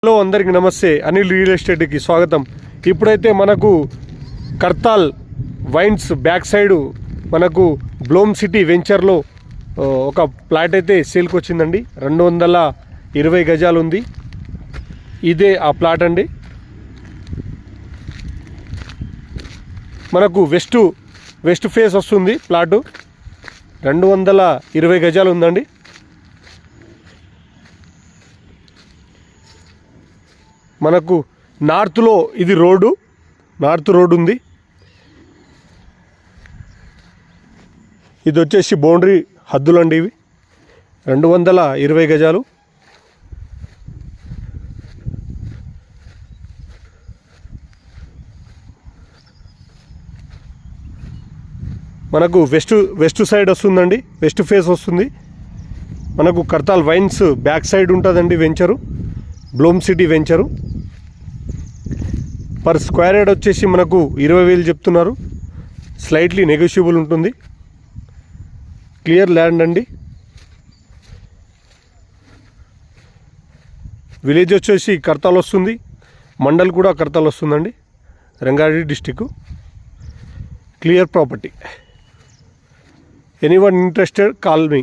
Hello అందరికీ నమస్తే. Anil real ఎస్టేట్కి స్వాగతం. ఇప్పుడైతే మనకు కర్తాల్ వైన్స్ బ్యాక్ సైడ్ మనకు బ్లోమ్ సిటీ వెంచర్లో ఒక ప్లాట్ అయితే సేల్కి వచ్చిందండి. 220 గజాలు ఉంది. ఇదే ఆ ప్లాట్ అండి. మనకు వెస్ట్ ఫేస్ వస్తుంది ప్లాటు. 220 గజాలు ఉందండి. మనకు నార్త్లో ఇది నార్త్ రోడ్ ఉంది. ఇది వచ్చేసి బౌండరీ హద్దులండి. ఇవి 220 గజాలు. మనకు వెస్ట్ సైడ్ వస్తుందండి. వెస్ట్ ఫేస్ వస్తుంది. మనకు కర్తాల్ వైన్స్ బ్యాక్ సైడ్ ఉంటుందండి venture, bloom city venture. Per square yard వచ్చేసి మనకు 20,000 చెప్తున్నారు. స్లైట్లీ నెగోషియబుల్ ఉంటుంది. క్లియర్ ల్యాండ్ అండి. విలేజ్ వచ్చేసి కర్తాల్ వస్తుంది. మండల్ కూడా కర్తాల్ వస్తుందండి. Rangareddy district. Clear property. Anyone interested call మీ.